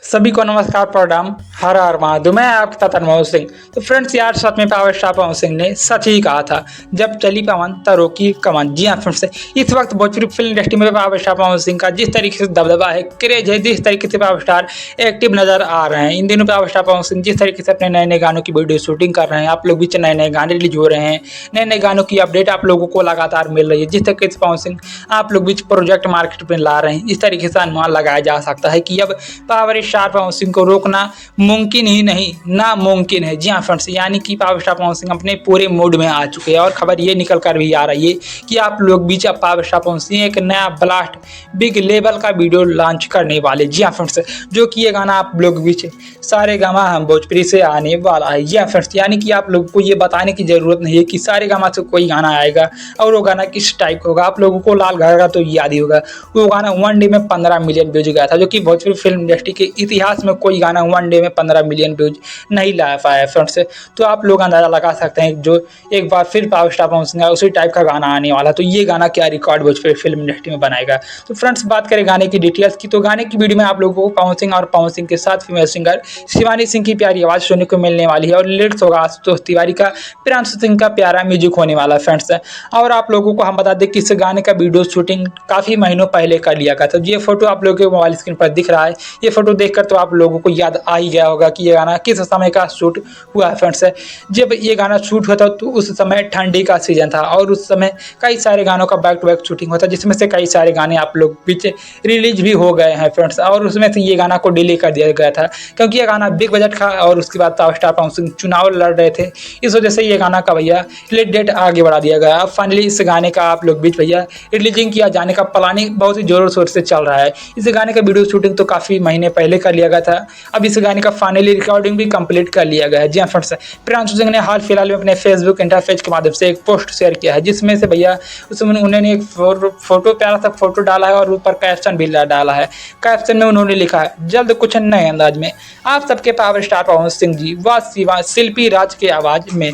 सभी को नमस्कार प्रणाम। हर हर महादेव। मैं आपके साथ अनमोल सिंह। तो फ्रेंड्स यार, साथ में पावर स्टार पवन सिंह ने सच ही कहा था, जब चली पवन तब रोकी कमान। जी हाँ फ्रेंड्स, इस वक्त भोजपुरी फिल्म इंडस्ट्री में पावर स्टार पवन सिंह का जिस तरीके से दबदबा है, क्रेज है, जिस तरीके से पावर स्टार एक्टिव नजर आ रहे हैं इन दिनों, पावर स्टार पवन सिंह जिस तरीके से अपने नए नए गानों की वीडियो शूटिंग कर रहे हैं, आप लोग बीच नए नए गाने रिलीज हो रहे हैं, नए नए गानों की अपडेट आप लोगों को लगातार मिल रही है। जिस तरीके से पवन सिंह आप लोग बीच प्रोजेक्ट मार्केट में ला रहे हैं, इस तरीके से अनुमान लगाया जा सकता है कि अब पावर स्टार पवन सिंह को रोकना मुमकिन ही नहीं नामुमकिन है। जी हाँ फ्रेंड्स, यानी कि पावर स्टार पवन सिंह अपने पूरे मूड में आ चुके हैं और खबर ये निकल कर भी आ रही है कि आप लोग बीच अब पावर स्टार पवन सिंह एक नया ब्लास्ट बिग लेवल का वीडियो लॉन्च करने वाले। जी हाँ फ्रेंड्स, जो कि ये गाना आप लोग बीच सारे गामा हम भोजपुरी से आने वाला है। जी हाँ फ्रेंड्स, यानी कि आप लोगों को ये बताने की जरूरत नहीं है कि सारे गामा से कोई गाना आएगा और वो गाना किस टाइप का होगा। आप लोगों को लाल घर का तो याद ही होगा, वो गाना 1 डे में 15 मिलियन व्यूज गया था, जो कि भोजपुरी फिल्म इंडस्ट्री के इतिहास में कोई गाना 1 डे में 15 मिलियन व्यूज नहीं ला पाया फ्रेंड्स। तो आप लोग अंदाजा लगा सकते हैं जो एक बार फिर पावर स्टार पवन सिंह उसी टाइप का गाना आने वाला, तो ये गाना क्या रिकॉर्ड भोजपुरी फिल्म इंडस्ट्री में बनाएगा। तो फ्रेंड्स, बात करें गाने की डिटेल्स की, तो गाने की वीडियो में आप लोगों को पवन सिंह और पवन सिंह के साथ फीमेल सिंगर शिवानी सिंह की प्यारी आवाज सुनने को मिलने वाली है और लिरिक्स होगा आशुतोष तिवारी का, प्रियांशु सिंह का प्यारा म्यूजिक होने वाला है फ्रेंड्स। और आप लोगों को हम बता दें कि इस गाने का वीडियो शूटिंग काफी महीनों पहले कर लिया गया था। ये फोटो आप लोगों के मोबाइल स्क्रीन पर दिख रहा है, ये फोटो देखकर तो आप लोगों को याद आ ही गया होगा कि ये गाना किस समय का शूट हुआ है फ्रेंड्स। जब ये गाना शूट हुआ था तो उस समय ठंडी का सीजन था और उस समय कई सारे गानों का बैक टू बैक शूटिंग होता है, जिसमें से कई सारे गाने आप लोग पीछे रिलीज भी हो गए हैं फ्रेंड्स। और उसमें से ये गाना को डिले कर दिया गया था क्योंकि ये गाना बिग बजट था और उसके बाद पावर स्टार पवन सिंह चुनाव लड़ रहे थे, इस वजह से ये गाना का भैया रिलीज डेट आगे बढ़ा दिया गया। अब फाइनली इस गाने का आप लोग बीच भैया रिलीजिंग किया जाने का प्लानिंग बहुत ही जोरों शोर से चल रहा है। इस गाने का वीडियो शूटिंग तो काफी महीने पहले कर लिया गया था, अब इस गाने का फाइनली रिकॉर्डिंग भी कंप्लीट कर लिया गया है। जी हाँ फ्रेंड्स, प्रियांशु सिंह ने हाल फिलहाल में अपने फेसबुक इंटरफेस के माध्यम से एक पोस्ट शेयर किया है, जिसमें से भैया उसमें उन्होंने एक फोटो प्यारा सा फोटो डाला है और ऊपर कैप्शन भी डाला है। कैप्शन में उन्होंने लिखा है, जल्द कुछ नए अंदाज में आप सबके पावर स्टार पवन सिंह जी व शिल्पी राज के आवाज में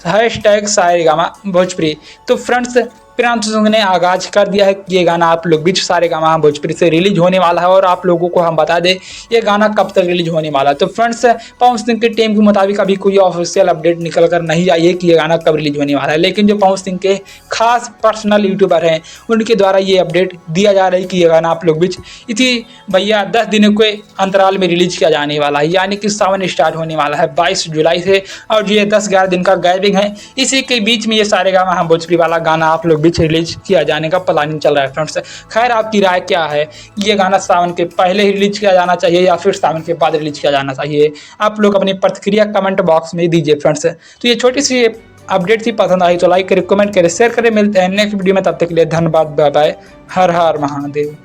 #सारेगामा भोजपुरी। तो फ्रेंड्स, प्रियांशु सिंह ने आगाज कर दिया है कि ये गाना आप लोग बीच सारेगामा भोजपुरी से रिलीज होने वाला है और आप लोगों को हम बता दें ये गाना कब तक रिलीज होने वाला है। तो फ्रेंड्स, पवन सिंह की टीम के मुताबिक अभी कोई ऑफिशियल अपडेट निकल कर नहीं आई है कि ये गाना कब रिलीज होने वाला है, लेकिन जो पवन सिंह के खास पर्सनल यूट्यूबर हैं उनके द्वारा ये अपडेट दिया जा रहा है कि ये गाना आप लोग बीच इसी भैया 10 दिनों के अंतराल में रिलीज किया जाने वाला है, यानी कि सावन स्टार्ट होने वाला है 22 जुलाई से और ये 10-11 दिन का गैपिंग है। इसी के बीच में ये सारेगामा भोजपुरी वाला गाना आप लोग रिलीज किया जाने का प्लानिंग चल रहा है फ्रेंड्स। खैर, आपकी राय क्या है, ये गाना सावन के पहले ही रिलीज किया जाना चाहिए या फिर सावन के बाद रिलीज किया जाना चाहिए? आप लोग अपनी प्रतिक्रिया कमेंट बॉक्स में दीजिए फ्रेंड्स। तो ये छोटी सी अपडेट थी, पसंद आई तो लाइक करें, कमेंट करें, शेयर करें। मिलते हैं नेक्स्ट वीडियो में, तब तक के लिए धन्यवाद, बाय बाय, हर हर महादेव।